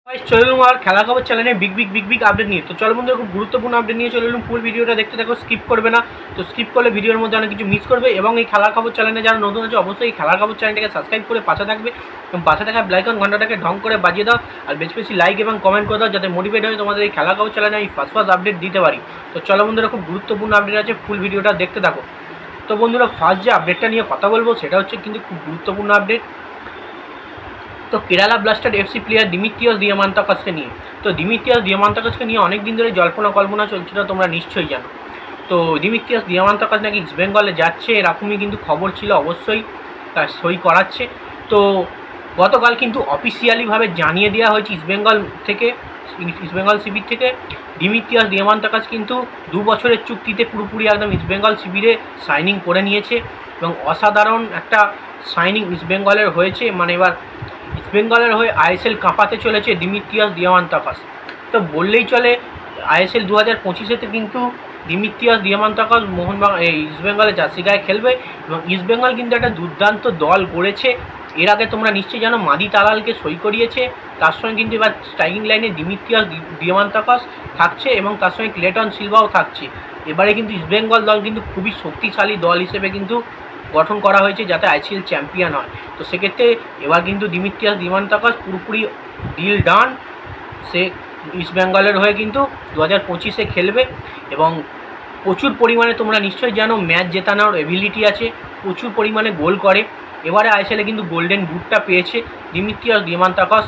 চলে এলুম আর খেলা খবর চ্যানেলে বিগ আপডেট নিয়ে। তো চলো বন্ধুরা, খুব গুরুত্বপূর্ণ আপডেট নিয়ে চলে এলুম। ফুল ভিডিওটা দেখতে থাকো, স্কিপ করবে না। তো স্কিপ করলে ভিডিওর মধ্যে অনেক কিছু মিস করবে। এবং এই খেলার খবর চ্যানেলে যারা নতুন আছে অবশ্যই এই খেলার খবর চ্যানেলটাকে সাবস্ক্রাইব করে পাশে থাকবে এবং পাশে থাকা বেল আইকন ঘন্টাটাকে ঢং করে বাজিয়ে দাও। আর বেশি বেশি লাইক এবং কমেন্ট করে দাও, যাতে মোটিভেট হয়ে তোমাদের এই খেলা খবর চ্যানেলে আমি ফার্স্ট আপডেট দিতে পারি। তো চলো বন্ধুরা, খুব গুরুত্বপূর্ণ আপডেট আছে, ফুল ভিডিওটা দেখতে থাকো। তো বন্ধুরা, ফার্স্ট যে আপডেটটা নিয়ে কথা বলবো সেটা হচ্ছে কিন্তু খুব গুরুত্বপূর্ণ আপডেট। তো Kerala blaster FC player Dimitrios দিয়ামান্তাকাসকে নিয়ে। তো দিমিত্রিয়স দিয়ামান্তাকাসকে নিয়ে অনেক দিন ধরে জল্পনা কল্পনা চলছিল, তোমরা নিশ্চয়ই জানো। তো দিমিত্রিয়স দিয়ামান্তাকাস নাকি ইস্ট বেঙ্গলে যাচ্ছে, এরকমই কিন্তু খবর ছিল। অবশ্যই তার সই করাচ্ছে। তো গতকাল কিন্তু অফিসিয়ালিভাবে জানিয়ে দেওয়া হয়েছে ইস্ট বেঙ্গল শিবির থেকে দিমিত্রিয়স দিয়ামান্তাকাস কিন্তু 2 বছরের চুক্তিতে পুরোপুরি একদম ইস্ট বেঙ্গল শিবিরে সাইনিং করে নিয়েছে এবং অসাধারণ একটা সাইনিং ইস্ট বেঙ্গলের হয়েছে। মানে এবার ইস্ট বেঙ্গলের হয়ে আইএসএল কাঁপাতে চলেছে দিমিত্রিয়স দিয়ামান্তাকাস। তো বললেই চলে, আইএসএল 2025-তে কিন্তু দিমিত্রিয়স দিয়ামান্তাকাস মোহনবাগান ইস্ট বেঙ্গলের জার্সি গায়ে খেলবে এবং ইস্ট বেঙ্গল কিন্তু একটা দুর্দান্ত দল গড়েছে। এর আগে তোমরা নিশ্চয়ই জানো মাদি তালালকে সই করিয়েছে, তার সঙ্গে কিন্তু এবার স্ট্রাইকিং লাইনে দিমিত্রিয়স দিয়ামান্তাকাস থাকছে এবং তার সঙ্গে ক্লেটন সিলভাও থাকছে। এবারে কিন্তু ইস্ট বেঙ্গল দল কিন্তু খুবই শক্তিশালী দল হিসেবে কিন্তু গঠন করা হয়েছে, যাতে আইসিএল চ্যাম্পিয়ন হয়। তো সেক্ষেত্রে এবার কিন্তু দিমিত্রিয়স দিয়ামান্তাকাস পুরোপুরি ডিল ডান। সে ইস্ট বেঙ্গলের হয়ে কিন্তু 2025-এ খেলবে এবং প্রচুর পরিমাণে তোমরা নিশ্চয়ই জানো ম্যাচ জেতানোর এবিলিটি আছে, প্রচুর পরিমাণে গোল করে। এবারে আইএসএলে কিন্তু গোল্ডেন বুটটা পেয়েছে দিমিত্রিয়স দিয়ামান্তাকাস।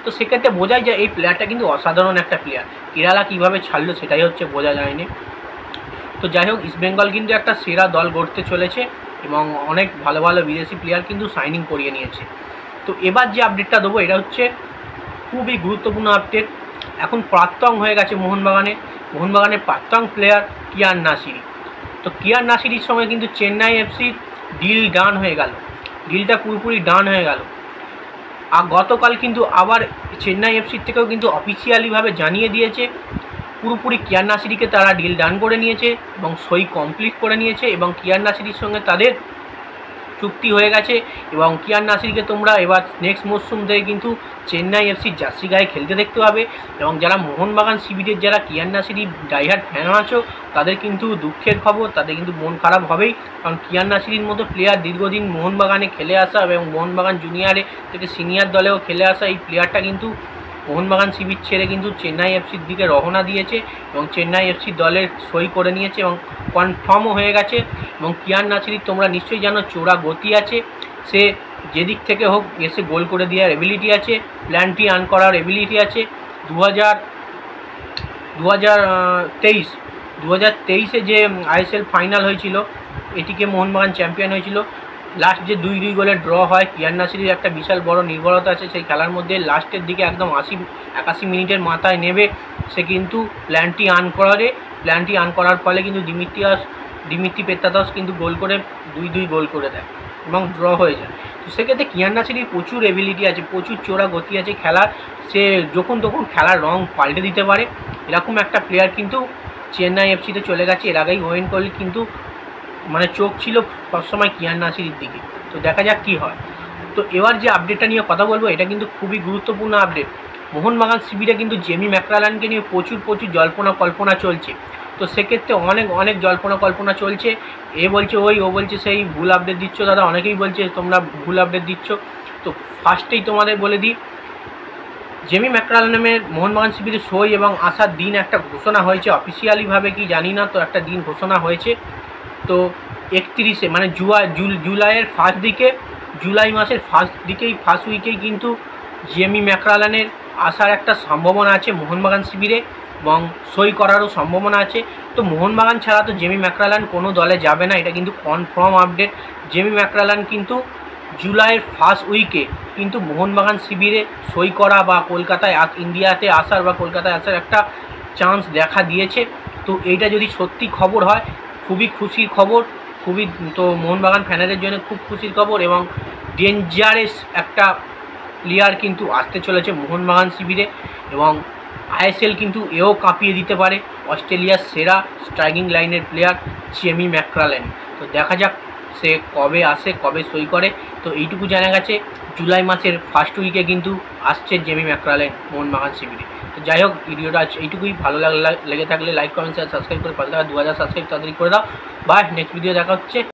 তো সেক্ষেত্রে বোঝাই যায় এই প্লেয়ারটা কিন্তু অসাধারণ একটা প্লেয়ার। কেরালা কীভাবে ছাড়লো সেটাই হচ্ছে বোঝা যায়নি। তো যাই হোক, ইস্ট বেঙ্গল কিন্তু একটা সেরা দল গড়তে চলেছে এবং অনেক ভালো ভালো বিদেশি প্লেয়ার কিন্তু সাইনিং করিয়ে নিয়েছে। তো এবার যে আপডেটটা দেবো এটা হচ্ছে খুবই গুরুত্বপূর্ণ আপডেট। এখন প্রাক্তন হয়ে গেছে মোহনবাগানের প্রাক্তন প্লেয়ার কিয়ান নাসিরি। তো কিয়ান নাসিরির সঙ্গে কিন্তু চেন্নাই এফসি ডিল ডান হয়ে গেল, ডিলটা পুরোপুরি ডান হয়ে গেল। আর গতকাল কিন্তু আবার চেন্নাই এফসির থেকেও কিন্তু অফিসিয়ালিভাবে জানিয়ে দিয়েছে পুরোপুরি কিয়ান নাসিরিকে তারা ডিল ডান করে নিয়েছে এবং সই কমপ্লিট করে নিয়েছে এবং কিয়ান নাসিরির সঙ্গে তাদের চুক্তি হয়ে গেছে। এবং কিয়ান নাসিরিকে তোমরা এবার নেক্সট মরশুম থেকে কিন্তু চেন্নাই এফসির জার্সি গায়ে খেলতে দেখতে পাবে। এবং যারা মোহনবাগান শিবিরের যারা কিয়ান নাসিরি ডাইহার্ড ফ্যান আছো তাদের কিন্তু দুঃখের খবর, তাদের কিন্তু মন খারাপ হবেই। কারণ কিয়ান নাসিরির মতো প্লেয়ার দীর্ঘদিন মোহনবাগানে খেলে আসা এবং মোহনবাগান জুনিয়রে থেকে সিনিয়র দলেও খেলে আসা এই প্লেয়ারটা কিন্তু মোহনবাগান শিবির ছেড়ে কিন্তু চেন্নাই এফসির দিকে রওনা দিয়েছে এবং চেন্নাই এফসি দলের সই করে নিয়েছে এবং কনফার্মও হয়ে গেছে। এবং কিয়ান নাসিরি তোমরা নিশ্চয়ই জানো চোরা গতি আছে, সে যেদিক থেকে হোক এসে গোল করে দেওয়ার এবিলিটি আছে, প্ল্যানটি আর্ন করার এবিলিটি আছে। 2023-এ যে আইএসএল ফাইনাল হয়েছিল, এটিকে মোহনবাগান চ্যাম্পিয়ন হয়েছিল। লাস্ট যে 2-2 গোলের ড্র হয়, কিয়ান নাসিরির একটা বিশাল বড় নির্ভরতা আছে সেই খেলার মধ্যে। লাস্টের দিকে একদম 81 মিনিটের মাথায় নেবে সে কিন্তু প্ল্যানটি আর্ন করার ফলে কিন্তু দিমিত্রি পেত্রাদাস কিন্তু গোল করে 2-2 গোল করে দেয় এবং ড্র হয়ে যায়। তো সেক্ষেত্রে কিয়ান নাসিরির প্রচুর এবিলিটি আছে, প্রচুর চোরা গতি আছে খেলার, সে যখন তখন খেলার রং পাল্টে দিতে পারে। এরকম একটা প্লেয়ার কিন্তু চেন্নাই এফসিতে চলে গেছে। এর আগেই ওয়েন কোহলি কিন্তু মানে চোখ ছিল সবসময় কিয়ান নাসিরির দিকে। তো দেখা যাক কী হয়। তো এবার যে আপডেটটা নিয়ে কথা বলবো এটা কিন্তু খুবই গুরুত্বপূর্ণ আপডেট। মোহনবাগান শিবিরে কিন্তু জেমি ম্যাকরালানকে নিয়ে প্রচুর জল্পনা কল্পনা চলছে। তো সেক্ষেত্রে অনেক জল্পনা কল্পনা চলছে। এ বলছে ওই, ও বলছে সেই, ভুল আপডেট দিচ্ছ দাদা, অনেকেই বলছে তোমরা ভুল আপডেট দিচ্ছ। তো ফার্স্টেই তোমাদের বলে দিই, জেমি ম্যাকরালানের মোহনবাগান শিবিরে সই এবং আসার দিন একটা ঘোষণা হয়েছে, অফিসিয়ালিভাবে কি জানি না, তো একটা দিন ঘোষণা হয়েছে। তো 31-এ মানে জুলাই মাসের ফার্স্ট উইকেই কিন্তু জেমি ম্যাকরালানের আসার একটা সম্ভাবনা আছে মোহনবাগান শিবিরে এবং সই করারও সম্ভাবনা আছে। তো মোহনবাগান ছাড়া তো জেমি ম্যাকরালান কোনো দলে যাবে না, এটা কিন্তু কনফার্ম আপডেট। জেমি ম্যাকরালান কিন্তু জুলাইয়ের ফার্স্ট উইকে কিন্তু মোহনবাগান শিবিরে সই করা বা ইন্ডিয়াতে আসার বা কলকাতায় আসার একটা চান্স দেখা দিয়েছে। তো এইটা যদি সত্যি খবর হয় খুবই খুশির খবর, তো মোহনবাগান ফ্যানেদের জন্য খুব খুশির খবর। এবং ডেঞ্জারাস একটা প্লেয়ার কিন্তু আসতে চলেছে মোহনবাগান শিবিরে এবং আইএসএল কিন্তু এও কাঁপিয়ে দিতে পারে। অস্ট্রেলিয়ার সেরা স্ট্রাইকিং লাইনের প্লেয়ার জেমি ম্যাকরালান। তো দেখা যাক সে কবে আসে, কবে সই করে। তো এইটুকু জানা গেছে জুলাই মাসের ফার্স্ট উইকে কিন্তু আসছে জেমি ম্যাকরালেন মোহনবাগান শিবিরে। তো যাই হোক, ভিডিওটা আজ এইটুকুই। ভালো লেগে থাকলে লাইক কমেন্ট শেয়ার সাবস্ক্রাইব করে পাশে থাকা 2000 সাবস্ক্রাইব তাড়াতাড়ি করে দাও। বাই, নেক্সট ভিডিও দেখা হচ্ছে।